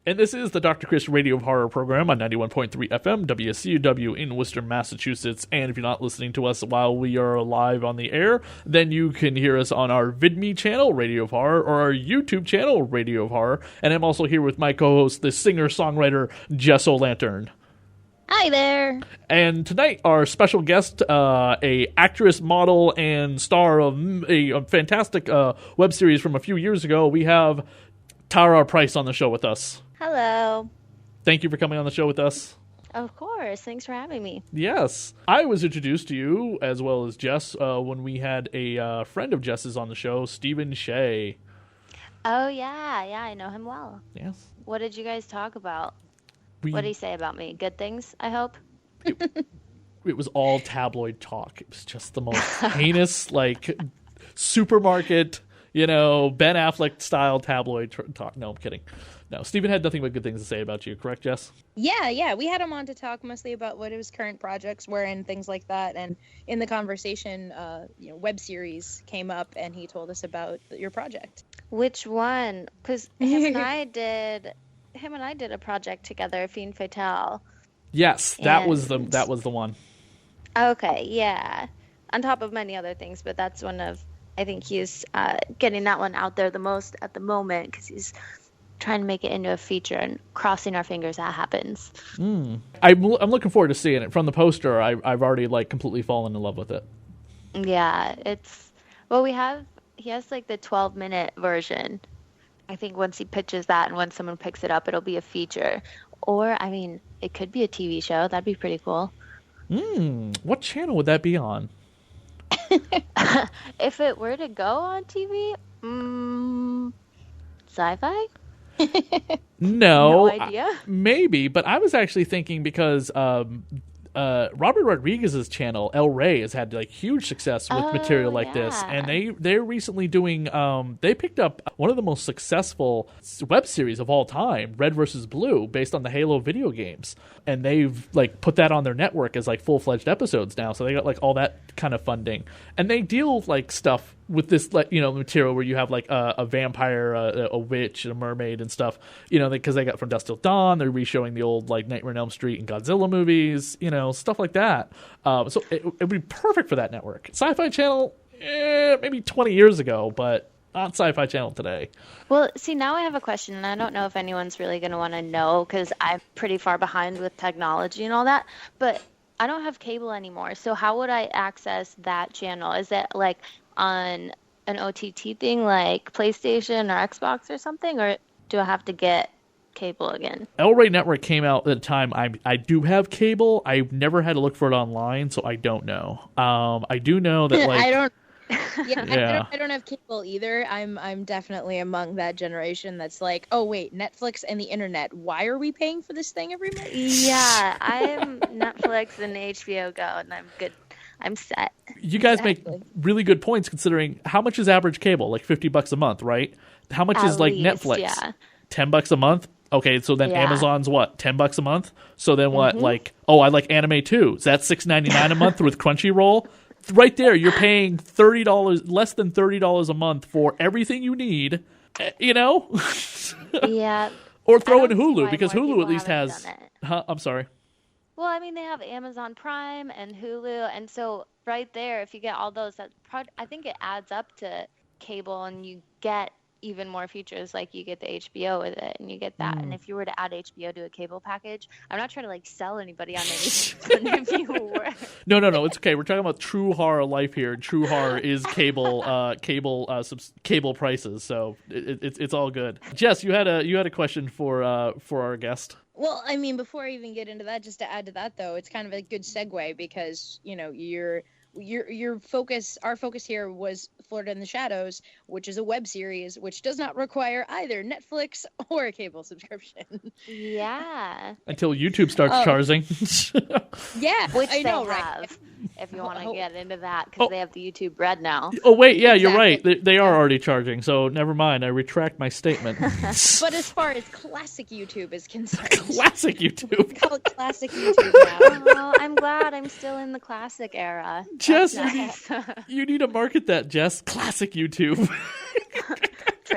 And this is the Dr. Chris Radio of Horror program on 91.3 FM, WCUW in Worcester, Massachusetts. And if you're not listening to us while we are live on the air, then you can hear us on our VidMe channel, Radio of Horror, or our YouTube channel, Radio of Horror. And I'm also here with my co-host, the singer-songwriter, Jess-O-Lantern. Hi there. And tonight, our special guest, a actress, model, and star of a fantastic web series from a few years ago, we have Tara Price on the show with us. Hello. Thank you for coming on the show with us. Of course. Thanks for having me. Yes. I was introduced to you, as well as Jess, when we had a friend of Jess's on the show, Stephen Shea. Oh, yeah. I know him well. Yes. What did you guys talk about? What did he say about me? Good things, I hope? It was all tabloid talk. It was just the most heinous, supermarket, Ben Affleck-style tabloid talk. No, I'm kidding. No, Stephen had nothing but good things to say about you, correct, Jess? Yeah. We had him on to talk mostly about what his current projects were and things like that. And in the conversation, web series came up, and he told us about your project. Which one? Because him and I did a project together, Fiend Fatale. Yes, that was the one. Okay, yeah. On top of many other things, but that's one of, I think he's getting that one out there the most at the moment, because he's trying to make it into a feature and crossing our fingers that happens. I'm looking forward to seeing it. From the poster, I've already completely fallen in love with it. Yeah, he has the 12-minute version. I think once he pitches that and when someone picks it up, it'll be a feature. Or, it could be a TV show. That'd be pretty cool. What channel would that be on? If it were to go on TV, Syfy? No idea. Maybe, but I was actually thinking because Robert Rodriguez's channel, El Rey, has had huge success with material like this, and they're recently doing. They picked up one of the most successful web series of all time, Red vs. Blue, based on the Halo video games, and they've put that on their network as full-fledged episodes now. So they got all that kind of funding, and they deal stuff with this material where you have a vampire, a witch, and a mermaid and stuff, because they got From Dusk Till Dawn. They're re-showing the old Nightmare on Elm Street and Godzilla movies, stuff like that. So it would be perfect for that network. Sci-Fi Channel, maybe 20 years ago, but not Sci-Fi Channel today. Well, see, now I have a question, and I don't know if anyone's really going to want to know, because I'm pretty far behind with technology and all that, but I don't have cable anymore, so how would I access that channel? Is it on an OTT thing like PlayStation or Xbox or something, or do I have to get cable again? El Rey Network came out at the time. I do have cable. I've never had to look for it online, so I don't know. I do know that I don't. I don't have cable either. I'm definitely among that generation that's oh wait, Netflix and the internet. Why are we paying for this thing every month? Yeah, I'm Netflix and HBO Go, and I'm good. I'm set. You guys make really good points considering how much is average cable? $50 a month, right? How much is least, Netflix? Yeah. $10 a month? Okay, so then Amazon's what? $10 a month? So then what? I like anime too. Is that $6.99 a month with Crunchyroll? Right there, you're paying less than $30 a month for everything you need, Yeah. Or throw in Hulu, because Hulu at least has... I'm sorry. Well, they have Amazon Prime and Hulu, and so right there, if you get all those, I think it adds up to cable, and you get even more features, you get the HBO with it, and you get that. And if you were to add HBO to a cable package, I'm not trying to sell anybody on anything, but if you were... No, it's okay. We're talking about true horror life here, and true horror is cable prices, so it's all good. Jess, you had a question for our guest. Well, before I even get into that, just to add to that though, it's kind of a good segue because our focus here was Florida in the Shadows, which is a web series which does not require either Netflix or a cable subscription. Yeah. Until YouTube starts charging. Yeah, which I know, they right? have, if you want to get into that, because they have the YouTube Red now. Oh wait, yeah, exactly. You're right. They are already charging, so never mind. I retract my statement. But as far as classic YouTube is concerned, classic YouTube. We call it classic YouTube now. Well, I'm glad I'm still in the classic era. Jess, you need to market that, Jess. Classic YouTube.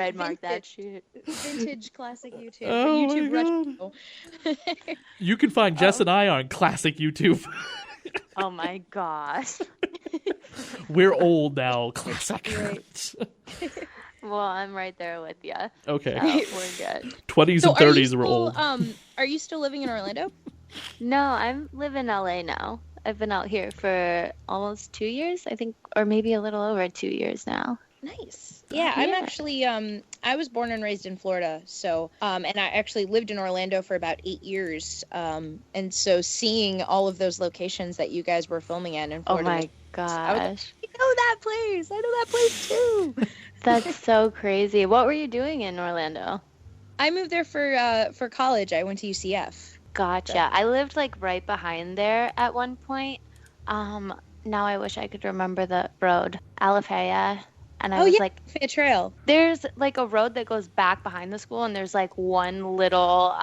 trademark that shit. Vintage classic YouTube. Oh YouTube my retro. You can find Jess and I on classic YouTube. Oh my gosh. We're old now. Classic. Right. Well, I'm right there with you. Okay. So we're good. 20s and 30s were old. Are you still living in Orlando? No, I live in LA now. I've been out here for almost 2 years, I think, or maybe a little over 2 years now. Nice. Yeah, I'm actually I was born and raised in Florida, so and I actually lived in Orlando for about 8 years. And so seeing all of those locations that you guys were filming in Florida. Oh my gosh. I know that place. I know that place too. That's so crazy. What were you doing in Orlando? I moved there for college. I went to UCF. Gotcha. I lived like right behind there at one point. Now I wish I could remember the road. Alafaya. And I was like, Fair Trail. There's like a road that goes back behind the school, and there's like one little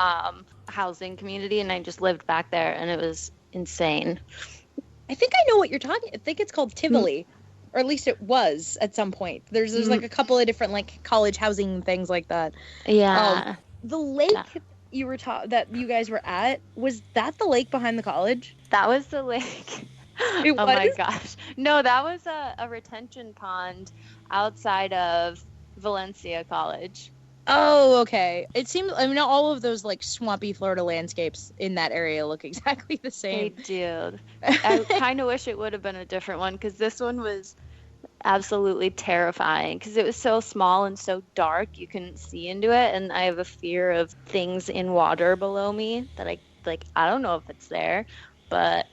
housing community, and I just lived back there, and it was insane. I think I know what you're talking. I think it's called Tivoli, or at least it was at some point. There's like a couple of different like college housing things like that. Yeah. The lake you were that you guys were at, was that the lake behind the college? That was the lake. It oh was? my gosh. No, that was a retention pond outside of Valencia College. Oh, okay. It seems, I mean, all of those like swampy Florida landscapes in that area look exactly the same. They do. I kind of wish it would have been a different one, because this one was absolutely terrifying, because it was so small and so dark you couldn't see into it, and I have a fear of things in water below me that I don't know if it's there, but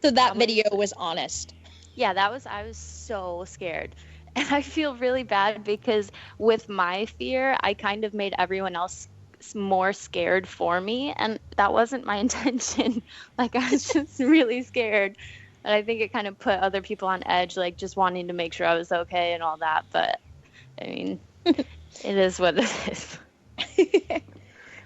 so that video was honest. Yeah, I was so scared. And I feel really bad because with my fear, I kind of made everyone else more scared for me, and that wasn't my intention. Like, I was just really scared. And I think it kind of put other people on edge, like just wanting to make sure I was okay and all that. But, I mean, it is what it is.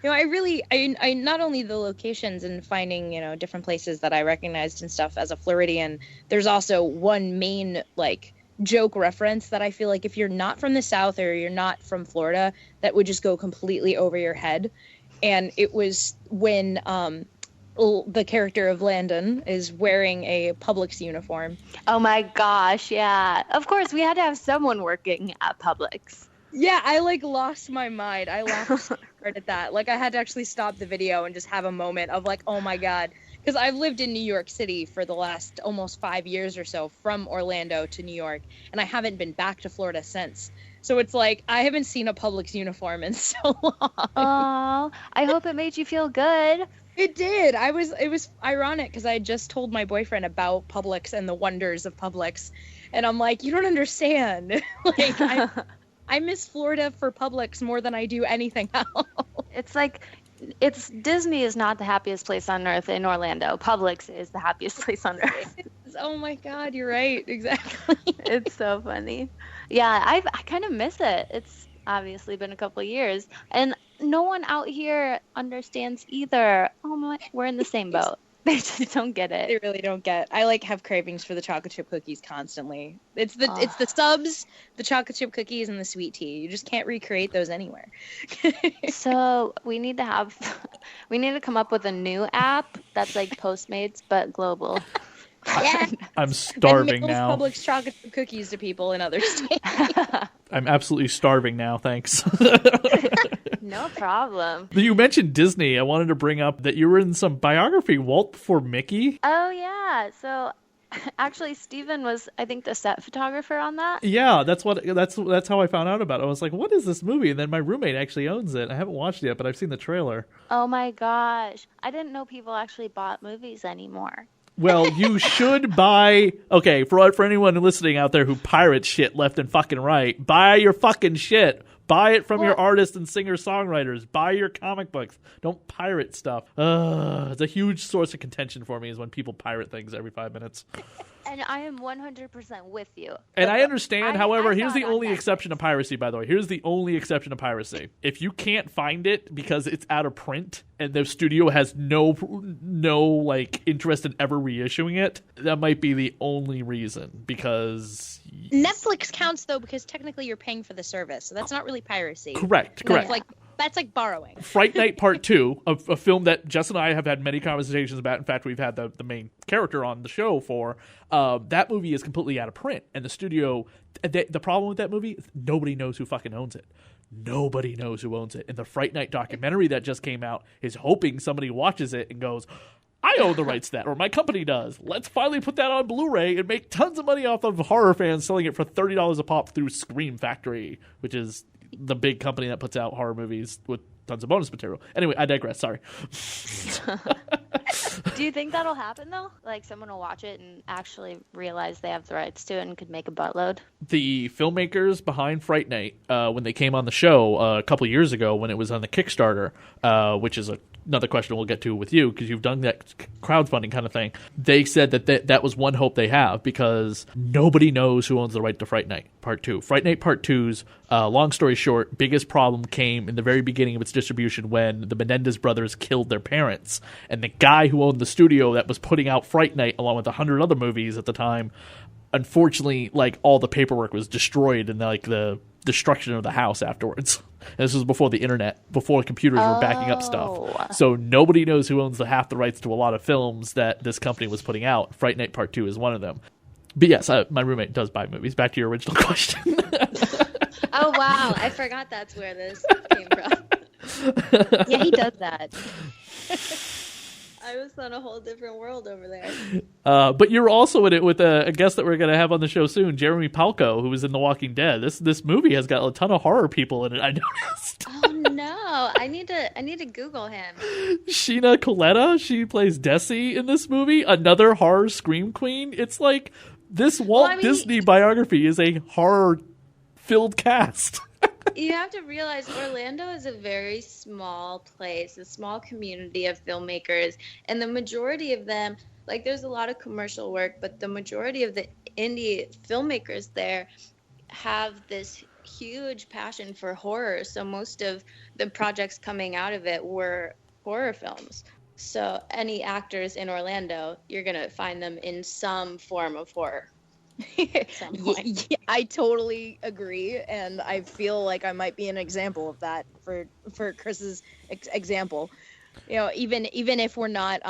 I not only the locations and finding, different places that I recognized and stuff as a Floridian, there's also one main, like, joke reference that I feel like if you're not from the South or you're not from Florida, that would just go completely over your head. And it was when the character of Landon is wearing a Publix uniform. Oh my gosh, yeah. Of course, we had to have someone working at Publix. Yeah, I lost my mind. I laughed so hard at that. Like, I had to actually stop the video and just have a moment of like, oh my God. Because I've lived in New York City for the last almost 5 years or so, from Orlando to New York, and I haven't been back to Florida since. So it's like, I haven't seen a Publix uniform in so long. Oh, I hope it made you feel good. It did. It was ironic because I had just told my boyfriend about Publix and the wonders of Publix, and I'm like, you don't understand. Like, I miss Florida for Publix more than I do anything else. It's like, Disney is not the happiest place on earth in Orlando. Publix is the happiest place on earth. Oh my God, you're right. Exactly. It's so funny. Yeah, I kind of miss it. It's obviously been a couple of years, and no one out here understands either. Oh my, we're in the same boat. They just don't get it. They really don't get. I have cravings for the chocolate chip cookies constantly. It's the subs, the chocolate chip cookies, and the sweet tea. You just can't recreate those anywhere. So we need to come up with a new app that's like Postmates but global. Yeah. I'm starving now. Publix chocolate chip cookies to people in other states. I'm absolutely starving now, thanks. No problem. You mentioned Disney. I wanted to bring up that you were in some biography, Walt Before Mickey. Oh, yeah. So actually, Steven was, I think, the set photographer on that. Yeah, that's how I found out about it. I was like, what is this movie? And then my roommate actually owns it. I haven't watched it yet, but I've seen the trailer. Oh, my gosh. I didn't know people actually bought movies anymore. Well, you should buy... Okay, for anyone listening out there who pirates shit left and fucking right, buy your fucking shit. Buy it from your artists and singer-songwriters. Buy your comic books. Don't pirate stuff. It's a huge source of contention for me is when people pirate things every 5 minutes. And I am 100% with you. And I understand, however, I here's saw the it on only exception to piracy, by the way. Here's the only exception to piracy. If you can't find it because it's out of print and the studio has no like interest in ever reissuing it, that might be the only reason, because Netflix counts though, because technically you're paying for the service, so that's not really piracy. Correct. That's like borrowing. Fright Night Part 2, a film that Jess and I have had many conversations about. In fact, we've had the main character on the show for. That movie is completely out of print. And the studio, the problem with that movie, nobody knows who fucking owns it. Nobody knows who owns it. And the Fright Night documentary that just came out is hoping somebody watches it and goes, I own the rights to that, or my company does. Let's finally put that on Blu-ray and make tons of money off of horror fans selling it for $30 a pop through Scream Factory, which is the big company that puts out horror movies with tons of bonus material. Anyway, I digress. Sorry. Do you think that'll happen, though? Like, someone will watch it and actually realize they have the rights to it and could make a buttload? The filmmakers behind Fright Night, when they came on the show a couple years ago when it was on the Kickstarter, which is another question we'll get to with you because you've done that crowdfunding kind of thing, they said that was one hope they have because nobody knows who owns the right to Fright Night Part 2. Fright Night Part 2's, long story short, biggest problem came in the very beginning of its distribution when the Menendez brothers killed their parents. And the guy who owned the studio that was putting out Fright Night along with 100 other movies at the time, unfortunately, like, all the paperwork was destroyed in like the destruction of the house afterwards. And this was before the internet, before computers were backing up stuff. So nobody knows who owns half the rights to a lot of films that this company was putting out. Fright Night Part 2 is one of them. But yes, my roommate does buy movies. Back to your original question. Oh, wow. I forgot that's where this came from. Yeah, he does that. I was on a whole different world over there. But you're also in it with a guest that we're going to have on the show soon, Jeremy Palco, who was in The Walking Dead. This movie has got a ton of horror people in it, I noticed. Oh no, I need to Google him. Sheena Coletta, she plays Desi in this movie, another horror scream queen. It's like this Disney biography is a horror-filled cast. You have to realize Orlando is a very small place, a small community of filmmakers, and the majority of them, like, there's a lot of commercial work, but the majority of the indie filmmakers there have this huge passion for horror. So most of the projects coming out of it were horror films. So any actors in Orlando, you're going to find them in some form of horror. Yeah, I totally agree, and I feel like I might be an example of that for Chris's example. You know, even if we're not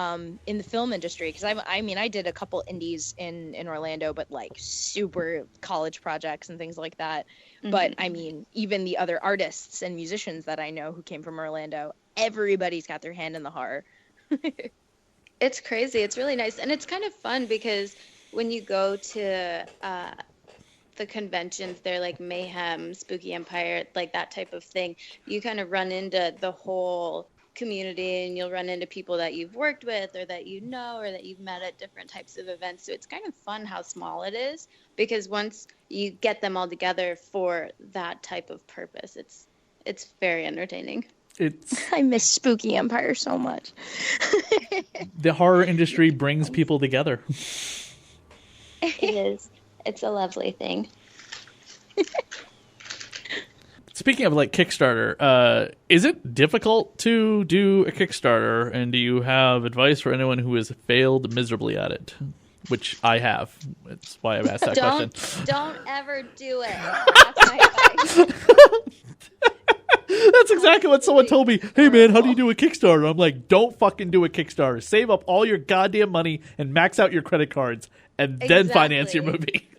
in the film industry, because I did a couple indies in Orlando, but like super college projects and things like that. Mm-hmm. But I mean, even the other artists and musicians that I know who came from Orlando, everybody's got their hand in the horror. It's crazy. It's really nice, and it's kind of fun because when you go to the conventions, they're like Mayhem, Spooky Empire, like that type of thing. You kind of run into the whole community, and you'll run into people that you've worked with or that you know or that you've met at different types of events. So it's kind of fun how small it is, because once you get them all together for that type of purpose, it's very entertaining. I miss Spooky Empire so much. The horror industry brings people together. It is. It's a lovely thing. Speaking of like Kickstarter, is it difficult to do a Kickstarter, and do you have advice for anyone who has failed miserably at it? Which I have. That's why I've asked that question. Don't ever do it. That's my advice. That's exactly what someone told me. Hey man, how do you do a Kickstarter? I'm like, don't fucking do a Kickstarter. Save up all your goddamn money and max out your credit cards, and then finance your movie.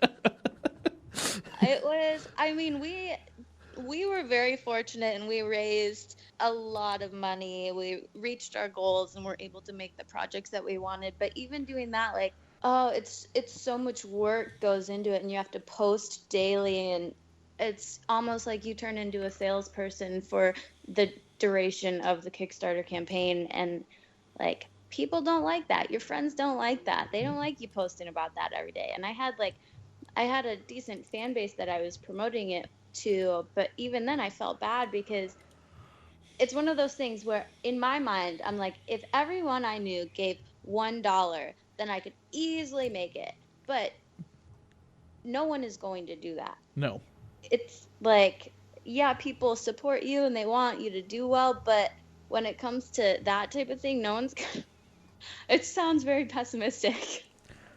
It was, I mean, we were very fortunate, and we raised a lot of money. We reached our goals and were able to make the projects that we wanted. But even doing that, like, it's so much work goes into it, and you have to post daily, and it's almost like you turn into a salesperson for the duration of the Kickstarter campaign. And like, people don't like that. Your friends don't like that. They don't like you posting about that every day. And I had a decent fan base that I was promoting it to, but even then I felt bad, because it's one of those things where in my mind, I'm like, if everyone I knew gave $1, then I could easily make it. but no one is going to do that. No. It's like, yeah, people support you and they want you to do well, but when it comes to that type of thing, no one's gonna... It sounds very pessimistic.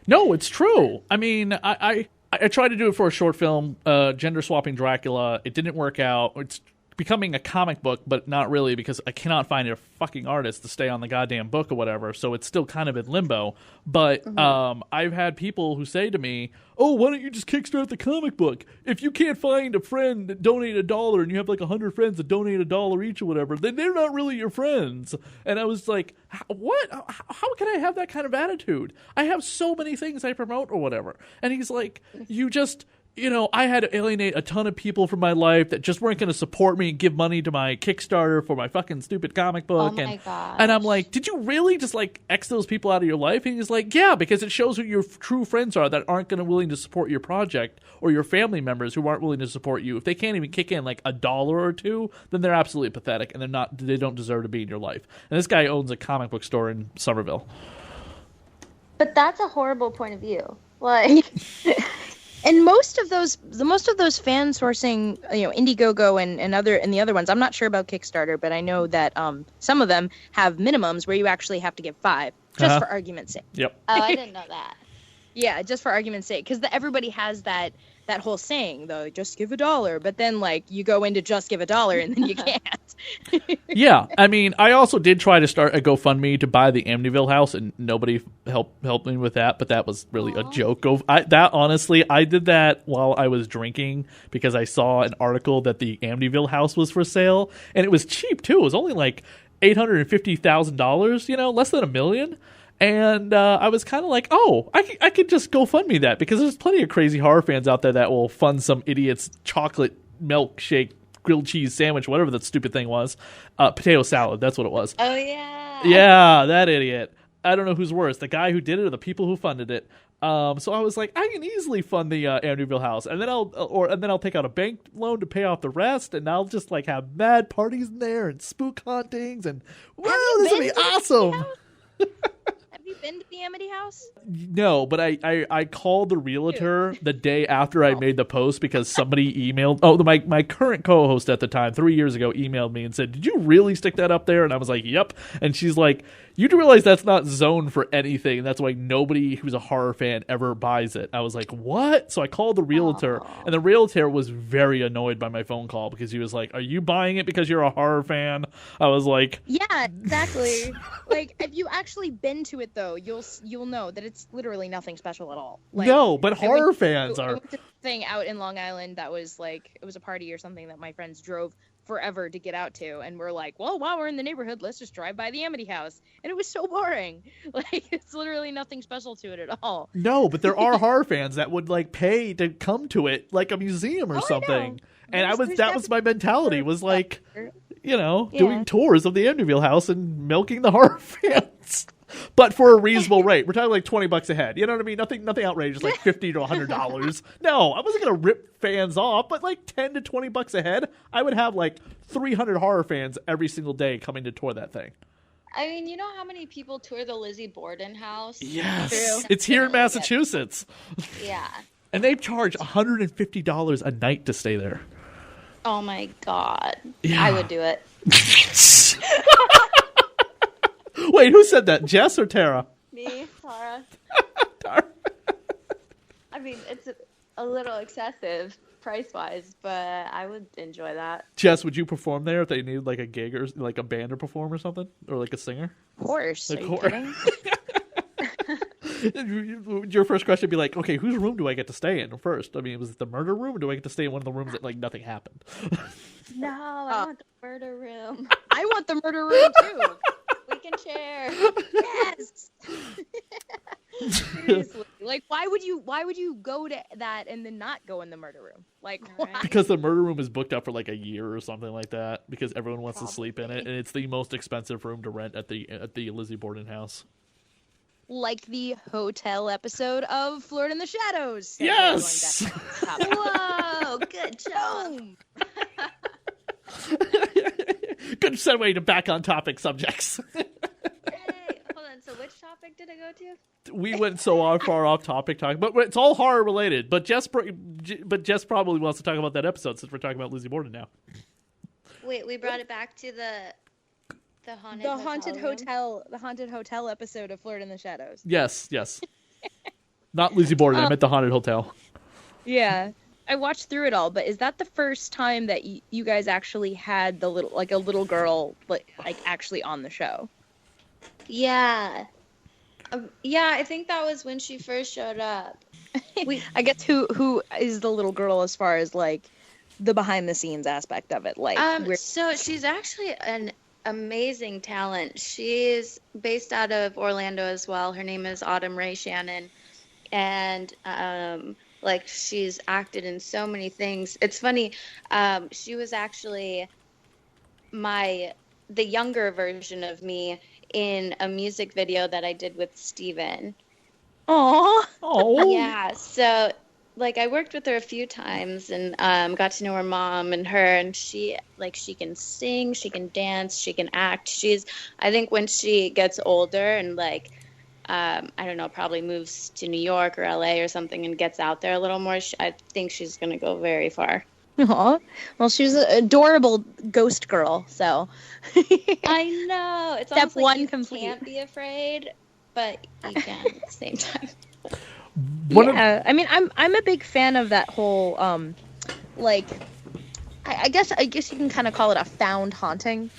No, it's true. I mean, I tried to do it for a short film, Gender Swapping Dracula. It didn't work out. It's becoming a comic book, but not really, because I cannot find a fucking artist to stay on the goddamn book or whatever, so it's still kind of in limbo. But I've had people who say to me, oh, why don't you just kickstart the comic book? If you can't find a friend that donated $1 and you have like 100 friends that donate $1 each or whatever, then they're not really your friends. And I was like, what? How can I have that kind of attitude? I have so many things I promote or whatever. And he's like, you just... You know, I had to alienate a ton of people from my life that just weren't going to support me and give money to my Kickstarter for my fucking stupid comic book. Oh my gosh. And I'm like, did you really just like X those people out of your life? And he's like, yeah, because it shows who your true friends are that aren't going to willing to support your project, or your family members who aren't willing to support you. If they can't even kick in like $1 or $2, then they're absolutely pathetic and they don't deserve to be in your life. And this guy owns a comic book store in Somerville. But that's a horrible point of view. Like... And most of those fan sourcing, Indiegogo and the other ones, I'm not sure about Kickstarter, but I know that some of them have minimums where you actually have to give 5, just for argument's sake. Yep. Oh, I didn't know that. Yeah, just for argument's sake, because everybody has that whole saying, though, just give $1, but then like you go into just give $1 and then you can't. Yeah, I mean, I also did try to start a GoFundMe to buy the Amityville house, and nobody helped me with that. But that was really a joke. Honestly, I did that while I was drinking because I saw an article that the Amityville house was for sale, and it was cheap too. It was only like $850,000, less than $1 million. And I was kind of like, oh, I could just GoFundMe that, because there's plenty of crazy horror fans out there that will fund some idiot's chocolate milkshake grilled cheese sandwich, whatever that stupid thing was. Potato salad, that's what it was. Oh, yeah. Yeah, that idiot. I don't know who's worse, the guy who did it or the people who funded it. So I was like, I can easily fund the Amityville house, and then I'll take out a bank loan to pay off the rest, and I'll just like have mad parties in there and spook hauntings, and wow, this will be awesome. Have you been to the Amity house? No, but I called the realtor the day after I made the post because somebody emailed. Oh, my current co-host at the time, 3 years ago, emailed me and said, "Did you really stick that up there?" And I was like, "Yep." And she's like, "You do realize that's not zoned for anything, and that's why nobody who's a horror fan ever buys it." I was like, "What?" So I called the realtor, and the realtor was very annoyed by my phone call because he was like, "Are you buying it because you're a horror fan?" I was like, "Yeah, exactly." Like, if you actually been to it though, you'll know that it's literally nothing special at all. Like, no, but horror fans are. I went to a thing out in Long Island that was like, it was a party or something that my friends drove forever to get out to, and we're like, well, while we're in the neighborhood, let's just drive by the Amity house, and it was so boring. Like, it's literally nothing special to it at all. No, but there are horror fans that would like pay to come to it like a museum or something. And that was my mentality, was like, doing tours of the Amityville house and milking the horror fans. But for a reasonable rate. We're talking like $20 a head. You know what I mean? Nothing outrageous, like $50 to $100. No, I wasn't gonna rip fans off, but like $10 to $20 a head, I would have like 300 horror fans every single day coming to tour that thing. I mean, you know how many people tour the Lizzie Borden house? Yes. True. It's here in Massachusetts. Yeah. And they charge $150 a night to stay there. Oh my God. Yeah. I would do it. Wait, who said that? Jess or Tara? Me, Tara. Tara. I mean, it's a little excessive price-wise, but I would enjoy that. Jess, would you perform there if they needed like a gig or like a band to perform or something? Or like a singer? Of course. Are you kidding? Your first question would be like, okay, whose room do I get to stay in first? I mean, was it the murder room, or do I get to stay in one of the rooms that like nothing happened? No, I want the murder room. I want the murder room too. We can share. Yes. Seriously, like, why would you go to that and then not go in the murder room? Like, why? Because the murder room is booked up for like a year or something like that. Because everyone wants to sleep in it, and it's the most expensive room to rent at the Lizzie Borden house. Like the hotel episode of Florida in the Shadows. Yes. Whoa, good job. Good segue to back on topic subjects. Yay. Hold on. So which topic topic did it go to? We went so far off topic talking, but it's all horror related. But Jess probably wants to talk about that episode since we're talking about Lizzie Borden now. Wait, we brought it back to the haunted hotel episode of Flirt in the Shadows. Yes. Not Lizzie Borden. I meant the haunted hotel. Yeah, I watched through it all, but is that the first time that you guys actually had a little girl like actually on the show? Yeah. Yeah, I think that was when she first showed up. I guess who is the little girl as far as like the behind the scenes aspect of it? Like, so she's actually an amazing talent. She's based out of Orlando as well. Her name is Autumn Ray Shannon, and like she's acted in so many things. It's funny. She was actually the younger version of me in a music video that I did with Steven. Oh. Yeah. So, like, I worked with her a few times and got to know her mom and her, and she can sing, she can dance, she can act. I think when she gets older and like, I don't know, probably moves to New York or LA or something and gets out there a little more, I think she's going to go very far. Aw. Well, she was an adorable ghost girl, so. I know. It's Step almost like one you complete. can't be afraid, but you can at the same time. I mean, I'm a big fan of that whole, like, I guess you can kind of call it a found haunting,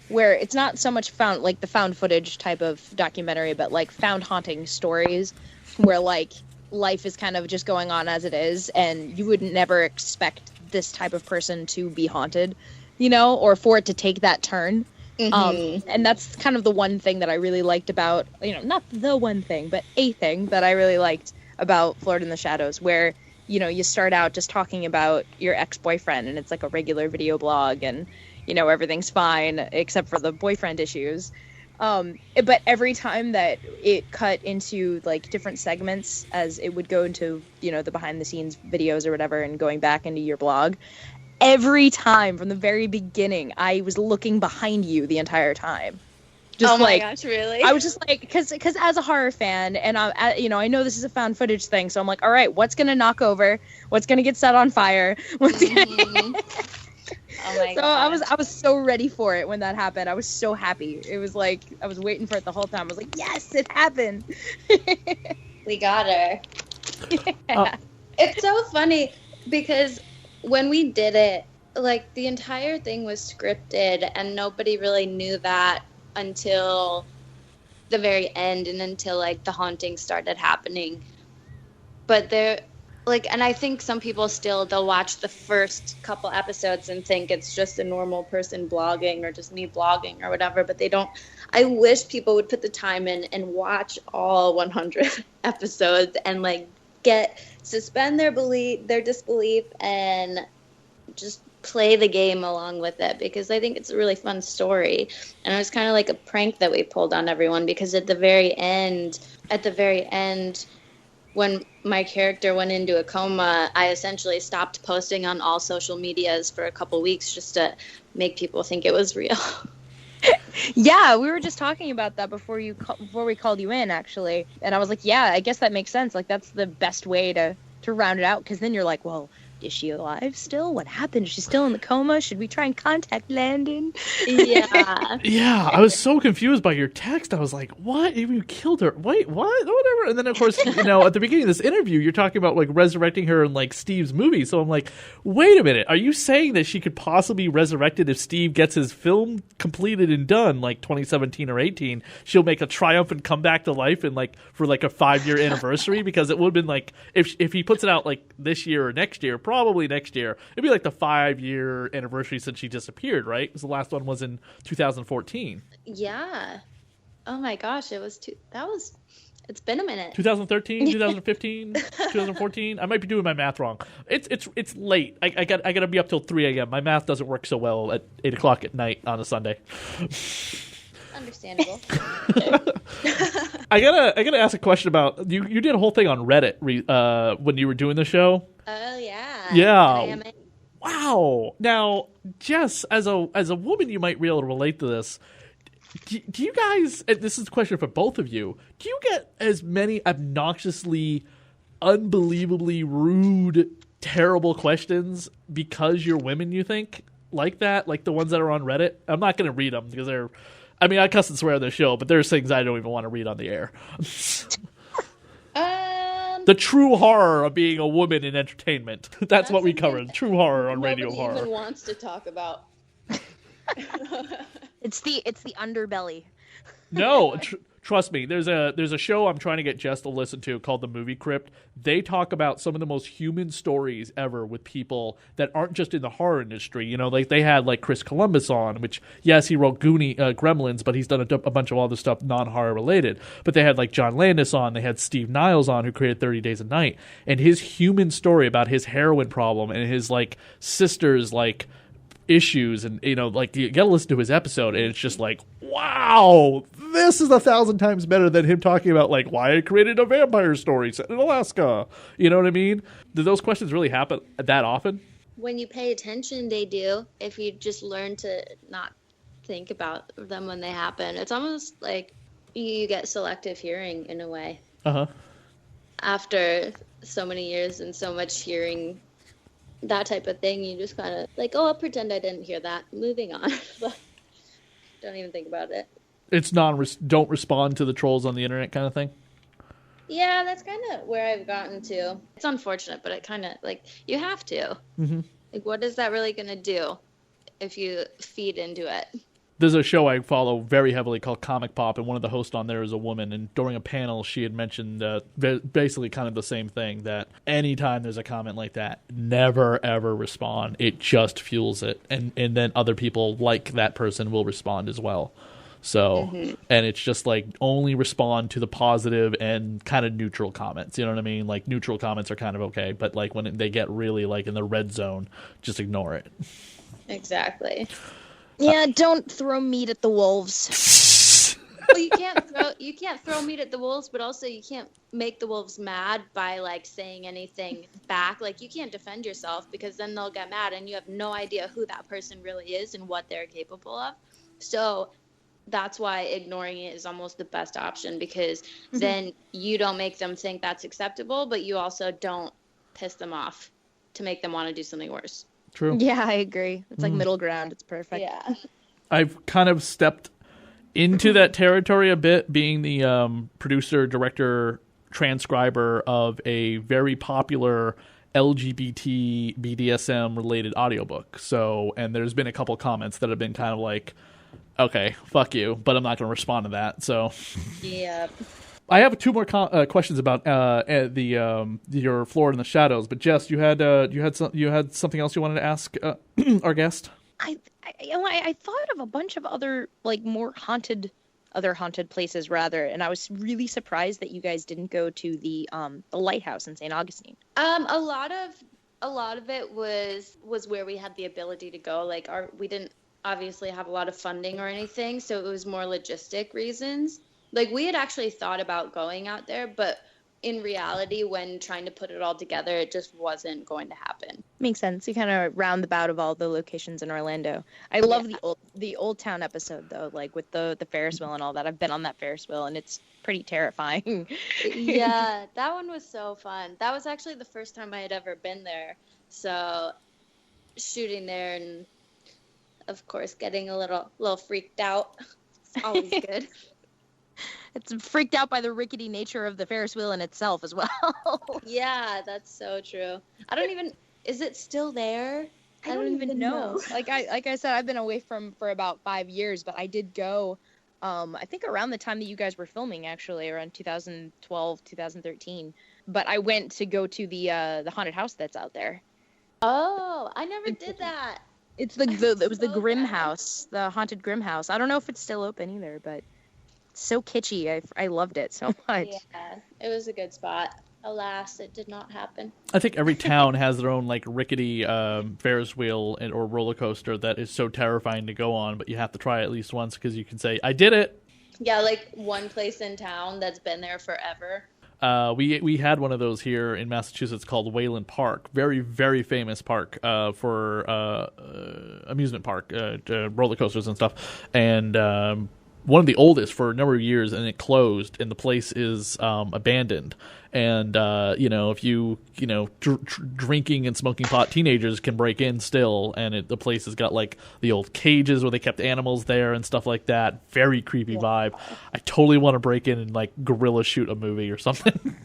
where it's not so much the found footage type of documentary, but like found haunting stories, where like life is kind of just going on as it is, and you would never expect this type of person to be haunted, or for it to take that turn. Mm-hmm. And that's kind of the one thing that I really liked about, not the one thing, but a thing that I really liked about Flirt in the Shadows, where, you start out just talking about your ex-boyfriend and it's like a regular video blog and, everything's fine except for the boyfriend issues. But every time that it cut into like different segments as it would go into, the behind the scenes videos or whatever and going back into your blog, every time from the very beginning, I was looking behind you the entire time. Just my gosh, really? I was just like, because as a horror fan, and I know this is a found footage thing, so I'm like, all right, what's gonna knock over? What's gonna get set on fire? Mm-hmm. Oh my god! I was so ready for it when that happened. I was so happy. It was like I was waiting for it the whole time. I was like, yes, it happened. We got her. Yeah. It's so funny because when we did it, like the entire thing was scripted and nobody really knew that until the very end and until like the haunting started happening. But and I think some people they'll watch the first couple episodes and think it's just a normal person blogging or just me blogging or whatever, but they don't. I wish people would put the time in and watch all 100 episodes and like suspend their disbelief and just play the game along with it, because I think it's a really fun story. And it was kind of like a prank that we pulled on everyone, because at the very end, when my character went into a coma, I essentially stopped posting on all social medias for a couple weeks just to make people think it was real. Yeah, we were just talking about that before we called you in, actually. And I was like, yeah, I guess that makes sense. Like, that's the best way to round it out, because then you're like, well, is she alive still? What happened? Is she still in the coma? Should we try and contact Landon? Yeah. Yeah, I was so confused by your text. I was like, what? You killed her. Wait, what? Whatever. And then, of course, at the beginning of this interview, you're talking about, like, resurrecting her in, like, Steve's movie. So I'm like, wait a minute. Are you saying that she could possibly be resurrected if Steve gets his film completed and done, like, 2017 or 18? She'll make a triumphant comeback to life and, like, for, like, a 5-year anniversary? Because it would have been, like, if he puts it out, like, this year or next year, probably next year, it'd be like the 5-year anniversary since she disappeared, right? Because the last one was in 2014. Yeah. Oh my gosh, it's been a minute. 2013, 2015, 2014. I might be doing my math wrong. It's late. I gotta be up till 3 a.m. My math doesn't work so well at 8 o'clock at night on a Sunday. Understandable. I gotta ask a question about you did a whole thing on Reddit when you were doing the show. Oh yeah. Yeah. Wow. Now, Jess, as a woman, you might be able to relate to this. Do you guys, and this is a question for both of you, do you get as many obnoxiously, unbelievably rude, terrible questions because you're women, you think? Like that? Like the ones that are on Reddit? I'm not going to read them because they're... I mean, I cuss and swear on the show, but there's things I don't even want to read on the air. The true horror of being a woman in entertainment. That's what we covered. True horror on radio horror. Nobody even wants to talk about. It's the underbelly. No, trust me. There's a show I'm trying to get Jess to listen to called The Movie Crypt. They talk about some of the most human stories ever with people that aren't just in the horror industry. You know, like they had like Chris Columbus on, which yes, he wrote Gremlins, but he's done a bunch of other stuff non-horror related. But they had like John Landis on. They had Steve Niles on, who created 30 Days a Night, and his human story about his heroin problem and his like sister's like issues, and you know, like you gotta listen to his episode, and it's just like, wow, this is 1,000 times better than him talking about like why I created a vampire story set in Alaska. You know what I mean? Do those questions really happen that often? When you pay attention, they do. If you just learn to not think about them when they happen, it's almost like you get selective hearing in a way. After so many years and so much hearing that type of thing, you just kind of like, oh, I'll pretend I didn't hear that. Moving on. Don't even think about it. It's don't respond to the trolls on the internet kind of thing? Yeah, that's kind of where I've gotten to. It's unfortunate, but it kind of, like, you have to. Mm-hmm. Like, what is that really going to do if you feed into it? There's a show I follow very heavily called Comic Pop, and one of the hosts on there is a woman, and during a panel she had mentioned basically kind of the same thing, that anytime there's a comment like that, never ever respond. It just fuels it, and then other people like that person will respond as well. So, and it's just like only respond to the positive and kind of neutral comments. You know what I mean? Like neutral comments are kind of okay, but like when they get really like in the red zone, just ignore it. Exactly. Yeah, don't throw meat at the wolves. Well, you can't throw meat at the wolves, but also you can't make the wolves mad by like saying anything back. Like you can't defend yourself because then they'll get mad and you have no idea who that person really is and what they're capable of. So that's why ignoring it is almost the best option, because then you don't make them think that's acceptable, but you also don't piss them off to make them want to do something worse. True. Yeah, I agree. It's like middle ground. It's perfect. Yeah. I've kind of stepped into that territory a bit, being the producer, director, transcriber of a very popular LGBT BDSM related audiobook. So, and there's been a couple comments that have been kind of like, okay, fuck you, but I'm not going to respond to that. So, yeah. I have two more questions about your Floor in the Shadows. But Jess, you had something else you wanted to ask our guest? I thought of a bunch of other like more haunted places rather, and I was really surprised that you guys didn't go to the lighthouse in St. Augustine. A lot of it was where we had the ability to go. Like we didn't obviously have a lot of funding or anything, so it was more logistic reasons. Like, we had actually thought about going out there, but in reality, when trying to put it all together, it just wasn't going to happen. Makes sense. You kind of round the bout of all the locations in Orlando. I love the Old Town episode, though, like with the Ferris wheel and all that. I've been on that Ferris wheel, and it's pretty terrifying. Yeah, that one was so fun. That was actually the first time I had ever been there. So shooting there and, of course, getting a little freaked out. It's always good. It's freaked out by the rickety nature of the Ferris wheel in itself as well. Yeah, that's so true. Is it still there? I don't even know. Like I said, I've been away for about 5 years, but I did go, I think around the time that you guys were filming, actually, around 2012, 2013. But I went to go to the haunted house that's out there. Oh, I never did that. It's it was the Grimm house, the haunted Grimm house. I don't know if it's still open either, but it's so kitschy. I loved it so much. Yeah, it was a good spot. Alas, it did not happen. I think every town has their own like rickety Ferris wheel or roller coaster that is so terrifying to go on, but you have to try it at least once because you can say, I did it. Yeah, like one place in town that's been there forever. We had one of those here in Massachusetts called Wayland Park. Very, very famous park for amusement park, roller coasters and stuff. And one of the oldest for a number of years, and it closed, and the place is abandoned. And if drinking and smoking pot teenagers can break in still, and the place has got like the old cages where they kept animals there and stuff like that. Very creepy vibe. I totally want to break in and like guerrilla shoot a movie or something.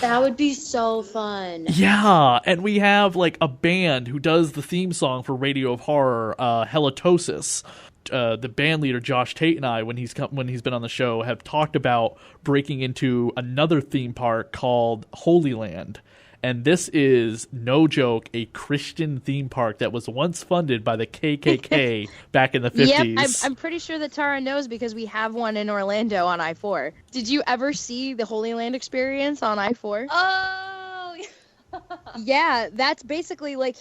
That would be so fun. Yeah, and we have like a band who does the theme song for Radio of Horror, Halitosis. The band leader Josh Tate and I, when he's been on the show, have talked about breaking into another theme park called Holy Land. And this is, no joke, a Christian theme park that was once funded by the KKK back in the 50s. Yep, I'm pretty sure that Tara knows because we have one in Orlando on I-4. Did you ever see the Holy Land experience on I-4? Oh, yeah, that's basically like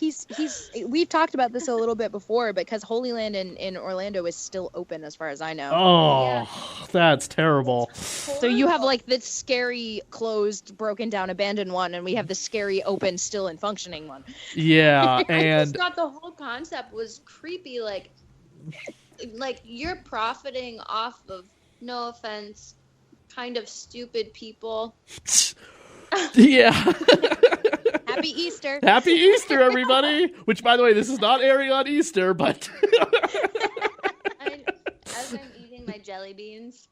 we've talked about this a little bit before because Holy Land in Orlando is still open as far as I know. Oh, yeah. That's terrible. So you have like the scary closed, broken down, abandoned one, and we have the scary open, still and functioning one. Yeah, I and just thought the whole concept was creepy. Like you're profiting off of, no offense, kind of stupid people. yeah. Happy Easter. Happy Easter, everybody! Which, by the way, this is not airing on Easter, but... As I'm eating my jelly beans.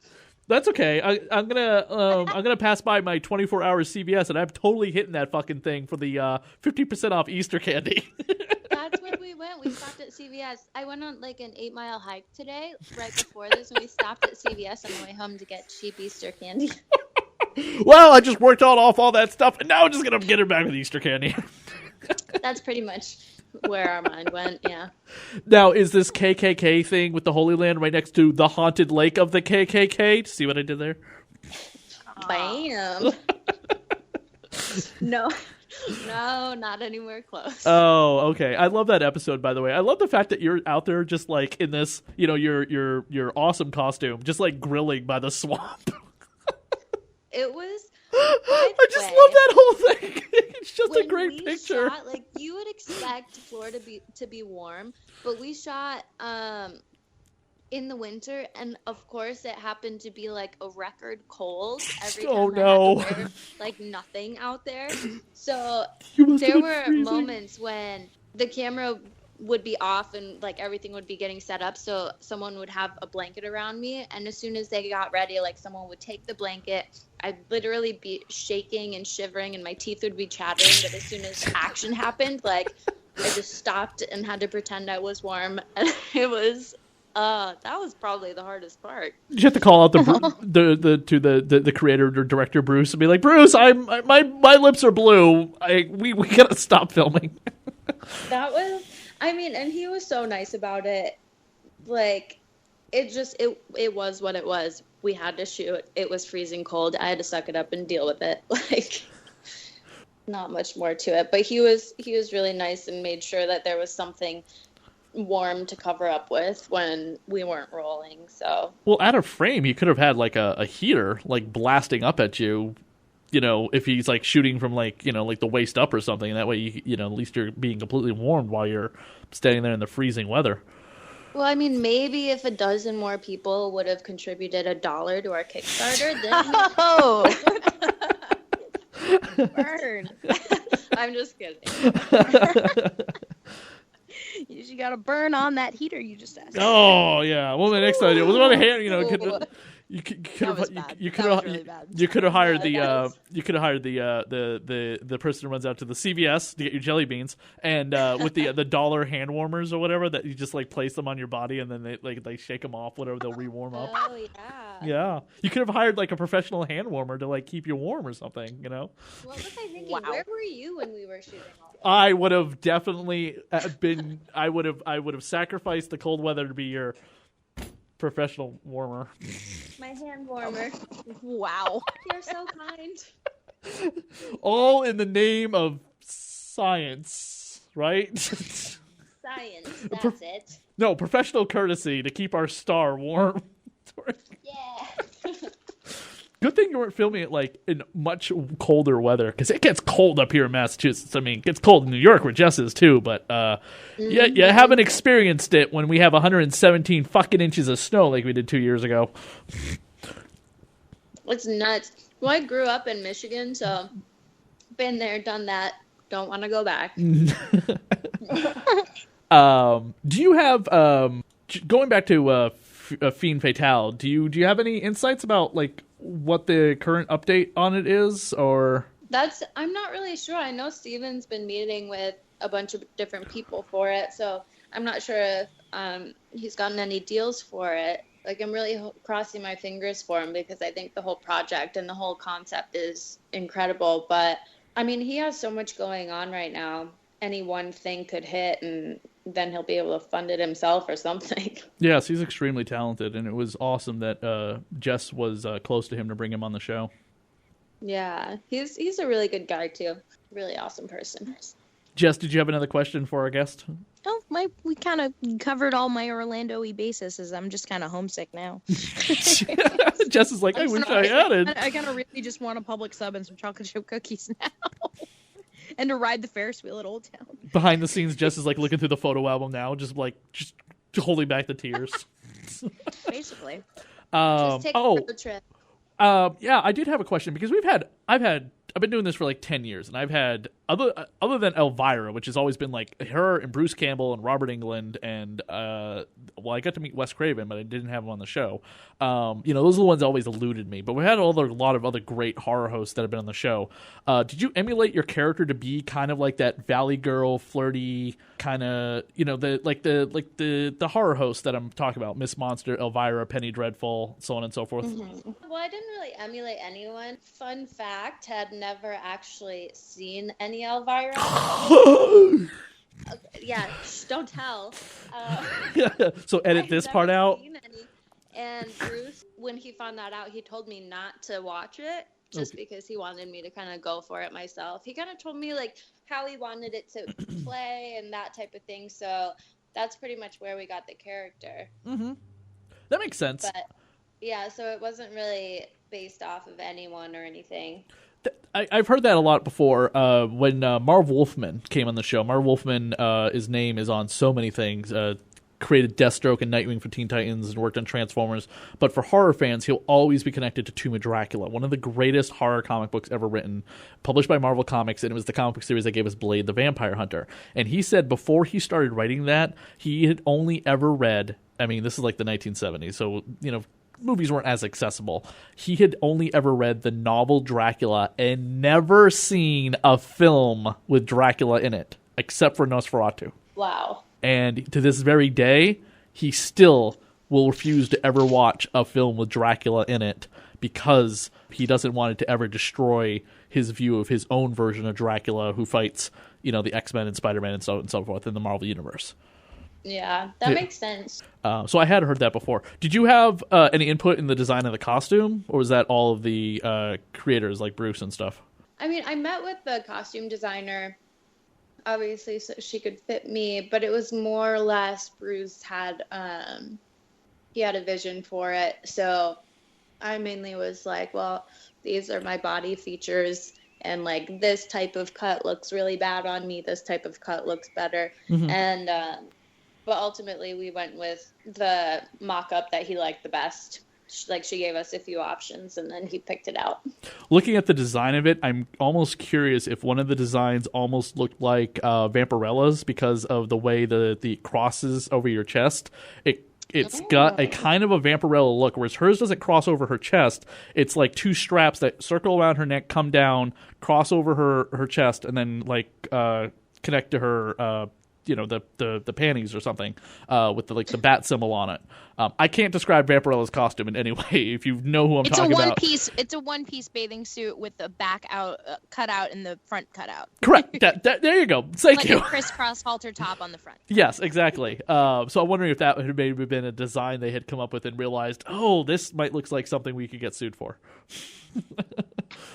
That's okay. I'm gonna pass by my 24-hour CVS, and I'm totally hitting that fucking thing for the 50% off Easter candy. That's when we went. We stopped at CVS. I went on like an 8-mile hike today, right before this, and we stopped at CVS on the way home to get cheap Easter candy. Well, I just worked off all that stuff, and now I'm just gonna get it back with Easter candy. That's pretty much where our mind went, yeah. Now, is this KKK thing with the Holy Land right next to the haunted lake of the KKK? See what I did there? Bam. No, not anywhere close. Oh, okay. I love that episode, by the way. I love the fact that you're out there just like in this, your awesome costume, just like grilling by the swamp. It was. I just love that whole thing. It's just a great picture. Shot, like you would expect Florida to be warm, but we shot in the winter, and of course it happened to be like a record cold every time. Oh no! I had to wear, like nothing out there. So there were moments when the camera would be off and like everything would be getting set up, so someone would have a blanket around me, and as soon as they got ready, like someone would take the blanket, I'd literally be shaking and shivering and my teeth would be chattering, but as soon as action happened, like I just stopped and had to pretend I was warm, and it was that was probably the hardest part. You have to call out the creator or director Bruce and be like, Bruce, my lips are blue. We gotta stop filming. That was, I mean, and he was so nice about it. Like, it was what it was. We had to shoot. It was freezing cold. I had to suck it up and deal with it. Like, not much more to it. But he was really nice and made sure that there was something warm to cover up with when we weren't rolling. So, well, out of frame, he could have had like a heater like blasting up at you. If he's like shooting from like the waist up or something, that way at least you're being completely warmed while you're standing there in the freezing weather. Well, I mean, maybe if a dozen more people would have contributed $1 to our Kickstarter, then burn. I'm just kidding. You got to burn on that heater you just asked. Oh yeah. Well, the next idea was about a hand. You could have hired the person who runs out to the CVS to get your jelly beans, and with the $1 hand warmers or whatever, that you just like place them on your body and then they shake them off, whatever, they'll rewarm up. Oh yeah. Yeah, you could have hired like a professional hand warmer to like keep you warm or something. What was I thinking? Wow. Where were you when we were shooting all that? I would have definitely been. I would have sacrificed the cold weather to be your professional warmer. My hand warmer. Wow. You're so kind. All in the name of science, right? Science, that's it. No, professional courtesy to keep our star warm. Yeah. Good thing you weren't filming it like in much colder weather, because it gets cold up here in Massachusetts. I mean, it gets cold in New York where Jess is too, but yeah, you haven't experienced it when we have 117 fucking inches of snow like we did 2 years ago. It's nuts. Well, I grew up in Michigan, so been there, done that. Don't want to go back. Do you have going back to Fiend Fatale? Do you have any insights about like what the current update on it is, or? I'm not really sure. I know Steven's been meeting with a bunch of different people for it, so I'm not sure if he's gotten any deals for it. Like, I'm really crossing my fingers for him because I think the whole project and the whole concept is incredible. But, I mean, he has so much going on right now. Any one thing could hit, and then he'll be able to fund it himself or something. Yes, he's extremely talented, and it was awesome that Jess was close to him to bring him on the show. Yeah, he's a really good guy, too. Really awesome person. Jess, did you have another question for our guest? Oh, we kind of covered all my Orlando-y bases, as I'm just kind of homesick now. Jess is like, I wish I added. I kind of really just want a public sub and some chocolate chip cookies now. And to ride the Ferris wheel at Old Town. Behind the scenes, Jess is like looking through the photo album now, just holding back the tears. Basically. Just take a road trip. Yeah, I did have a question because I've been doing this for like 10 years, and I've had other than Elvira, which has always been like her and Bruce Campbell and Robert Englund, and I got to meet Wes Craven, but I didn't have him on the show. Those are the ones that always eluded me. But we had a lot of other great horror hosts that have been on the show. Did you emulate your character to be kind of like that Valley Girl, flirty kind of, the horror host that I'm talking about, Miss Monster, Elvira, Penny Dreadful, so on and so forth? Mm-hmm. Well, I didn't really emulate anyone. Fun fact, had never actually seen any Elvira. Yeah, don't tell. So edit this part out. And Bruce, when he found that out, he told me not to watch it just because he wanted me to kind of go for it myself. He kind of told me like how he wanted it to play and that type of thing. So that's pretty much where we got the character. Mm-hmm. That makes sense. But yeah, so it wasn't really based off of anyone or anything. I've heard that a lot before. When Marv Wolfman came on the show, Marv Wolfman, his name is on so many things. Created Deathstroke and Nightwing for Teen Titans and worked on Transformers. But for horror fans, he'll always be connected to Tomb of Dracula, one of the greatest horror comic books ever written, published by Marvel Comics, and it was the comic book series that gave us Blade the Vampire Hunter. And he said before he started writing that, he had only ever read, I mean, this is like the 1970s, so, movies weren't as accessible. He had only ever read the novel Dracula and never seen a film with Dracula in it, except for Nosferatu. Wow. And to this very day, he still will refuse to ever watch a film with Dracula in it because he doesn't want it to ever destroy his view of his own version of Dracula who fights, the X-Men and Spider-Man and so on and so forth in the Marvel Universe. Yeah, that makes sense. So I had heard that before. Did you have any input in the design of the costume, or was that all of the creators like Bruce and stuff? I mean, I met with the costume designer, obviously, so she could fit me, but it was more or less Bruce had he had a vision for it. So I mainly was like, well, these are my body features, and like this type of cut looks really bad on me. This type of cut looks better, and but ultimately, we went with the mock-up that he liked the best. Like, she gave us a few options, and then he picked it out. Looking at the design of it, I'm almost curious if one of the designs almost looked like Vampirella's because of the way the crosses over your chest. It's got a kind of a Vampirella look, whereas hers doesn't cross over her chest. It's like two straps that circle around her neck, come down, cross over her chest, and then connect to her the panties or something with the bat symbol on it. I can't describe Vampirella's costume in any way. If you know who I'm talking about, it's a one-piece bathing suit with the back out cut out and the front cut out. Correct. There you go. Thank you. Like a crisscross halter top on the front. Yes, exactly. So I'm wondering if that had maybe been a design they had come up with and realized, oh, this might look like something we could get sued for.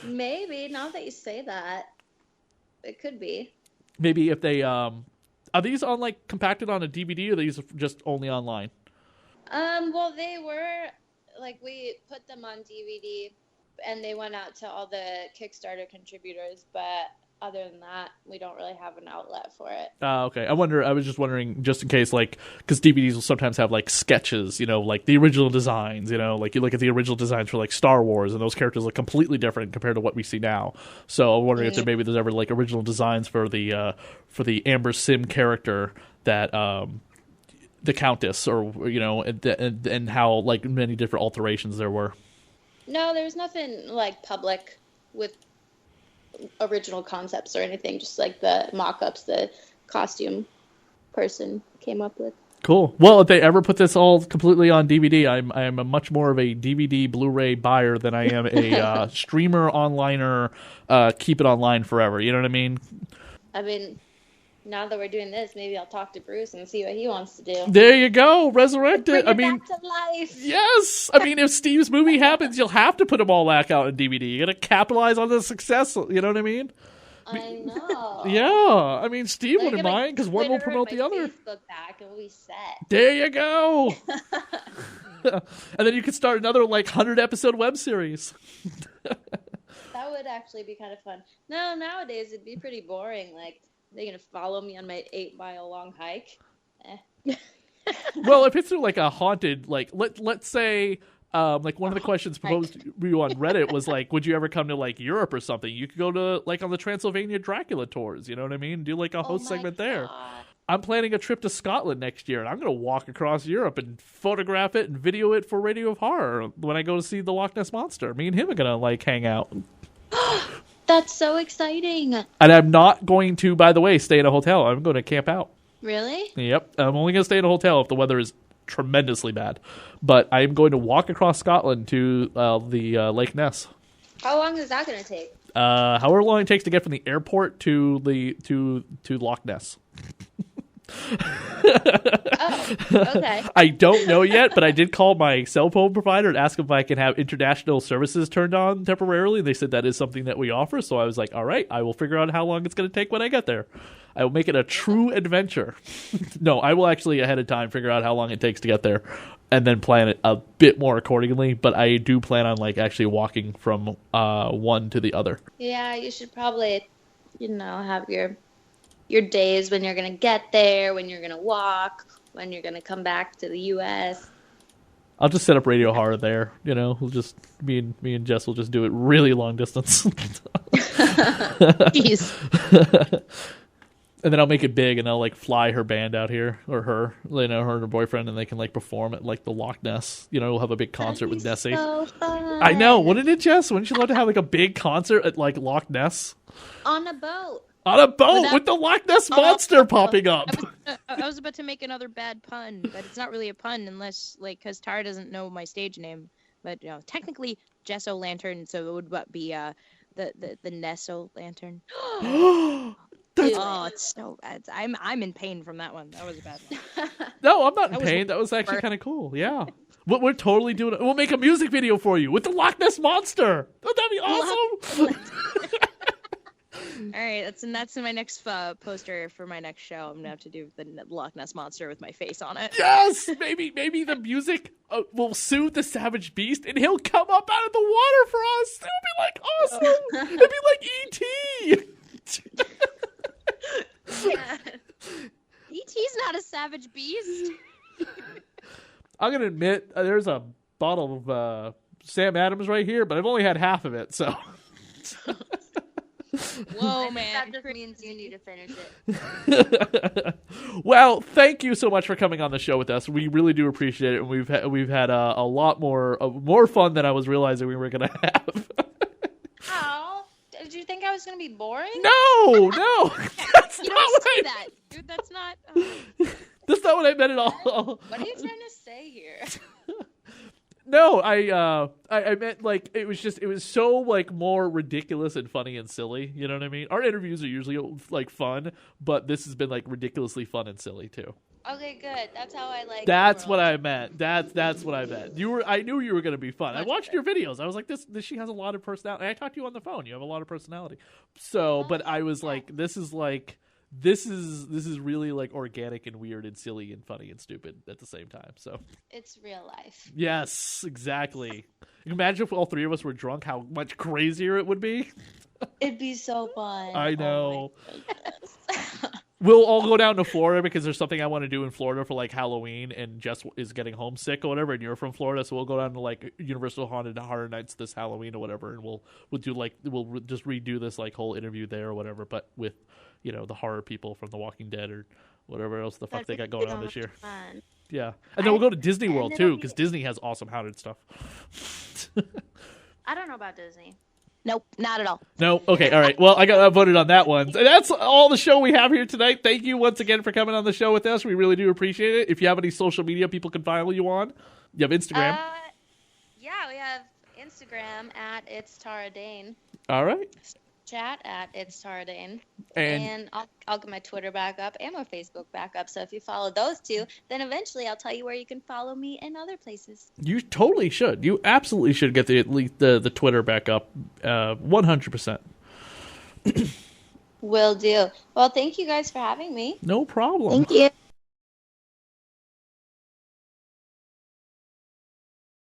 Maybe. Now that you say that, it could be. Maybe if they are these on compacted on a DVD, or are these just only online? Well, they were we put them on DVD and they went out to all the Kickstarter contributors, but other than that, we don't really have an outlet for it. Okay. I was just wondering, just in case, like, because DVDs will sometimes have, like, sketches, like the original designs, like you look at the original designs for, like, Star Wars, and those characters look completely different compared to what we see now. So I'm wondering if there's ever, like, original designs for the Amber Sym character that, the Countess, or, and how, like, many different alterations there were. No, there's nothing, like, public with original concepts or anything, just like the mock-ups the costume person came up with. Cool. Well, if they ever put this all completely on DVD, I'm a much more of a DVD Blu-ray buyer than I am a streamer onliner, keep it online forever. You know what I mean? I mean, now that we're doing this, maybe I'll talk to Bruce and see what he wants to do. There you go. Resurrect it. Bring it back to life. Yes. I mean, if Steve's movie happens, you'll have to put them all back out on DVD. You got to capitalize on the success. You know what I mean? I know. Yeah. I mean, Steve wouldn't mind because one will promote the other. Facebook back and we'll be set. There you go. And then you could start another, like, 100-episode web series. That would actually be kind of fun. No, nowadays it'd be pretty boring. Like, they're going to follow me on my 8-mile long hike. Well, if it's like a haunted, like, let's say, like, one of the questions proposed to you on Reddit was, like, would you ever come to, like, Europe or something? You could go to, like, on the Transylvania Dracula tours, you know what I mean? Do, like, a host segment there. I'm planning a trip to Scotland next year, and I'm going to walk across Europe and photograph it and video it for Radio of Horror when I go to see the Loch Ness Monster. Me and him are going to, like, hang out. That's so exciting. And I'm not going to, by the way, stay in a hotel. I'm going to camp out. Really? Yep. I'm only going to stay in a hotel if the weather is tremendously bad. But I'm going to walk across Scotland to the Lake Ness. How long is that going to take? However long it takes to get from the airport to Loch Ness. Oh, okay. I don't know yet, but I did call my cell phone provider and ask if I can have international services turned on temporarily. They said that is something that we offer. So I was like, all right, I will figure out how long it's going to take when I get there. I will make it a true adventure. No, I will actually ahead of time figure out how long it takes to get there and then plan it a bit more accordingly. But I do plan on, like, actually walking from one to the other. Yeah, you should probably, have your days when you're going to get there, when you're going to walk, when you're going to come back to the U.S. I'll just set up Radio Horror there. We'll just me and Jess will just do it really long distance. Jeez. And then I'll make it big, and I'll, like, fly her band out here, or her and her boyfriend, and they can, like, perform at, like, the Loch Ness. We'll have a big concert with Nessie. So fun. I know, wouldn't it, Jess? Wouldn't you love to have, like, a big concert at, like, Loch Ness? On a boat. On a boat with the Loch Ness Monster popping up. I was about to make another bad pun, but it's not really a pun unless, like, because Tara doesn't know my stage name. But, technically Jess-O-Lantern, so it would be the Ness-O-Lantern. It's so bad. I'm in pain from that one. That was a bad one. No, I'm not in pain. That was actually kind of cool. Yeah. We're totally doing it. We'll make a music video for you with the Loch Ness Monster. Wouldn't that be awesome? All right, that's in my next poster for my next show. I'm gonna have to do the Loch Ness Monster with my face on it. Yes, maybe the music will soothe the savage beast, and he'll come up out of the water for us. It'll be like awesome. It'll be like E.T. Yeah. E.T.'s not a savage beast. I'm gonna admit there's a bottle of Sam Adams right here, but I've only had half of it, so. Whoa, man. That just means you need to finish it. Well, thank you so much for coming on the show with us. We really do appreciate it, and we've had a lot more fun than I was realizing we were going to have. Oh, did you think I was going to be boring? No. That's You not don't what say I that, dude. That's not. That's not what I meant at all. What are you trying to say here? No, I meant, like, it was so, like, more ridiculous and funny and silly. You know what I mean? Our interviews are usually, like, fun, but this has been, like, ridiculously fun and silly too. Okay, good. That's how I like. That's what I meant. That's what I meant. I knew you were going to be fun. I watched your videos. I was like, this. She has a lot of personality. And I talked to you on the phone. You have a lot of personality. So, but I was like, this is really, like, organic and weird and silly and funny and stupid at the same time. So It's real life. yes, exactly. Imagine if all three of us were drunk, how much crazier it would be. It'd be so fun. I know. Oh my goodness. We'll all go down to Florida because there's something I want to do in Florida for like Halloween, and Jess is getting homesick or whatever, and you're from Florida, so we'll go down to like Universal Haunted Horror Nights this Halloween or whatever, and we'll do like we'll just redo this like whole interview there or whatever, but with the horror people from The Walking Dead or whatever else the fuck they got going on this year. Fun. Yeah, and then we'll go to Disney World too because Disney has awesome haunted stuff. I don't know about Disney. Nope, not at all. No? Okay, all right. Well, I got voted on that one. And that's all the show we have here tonight. Thank you once again for coming on the show with us. We really do appreciate it. If you have any social media people can follow you on, you have Instagram. Yeah, we have Instagram at It's Tara Dane. All right. Chat at It's Tara Dane. And And I'll get my Twitter back up and my Facebook back up. So if you follow those two, then eventually I'll tell you where you can follow me in other places. you totally should. You absolutely should get the Twitter back up 100%. Will do. Well, thank you guys for having me. No problem. Thank you.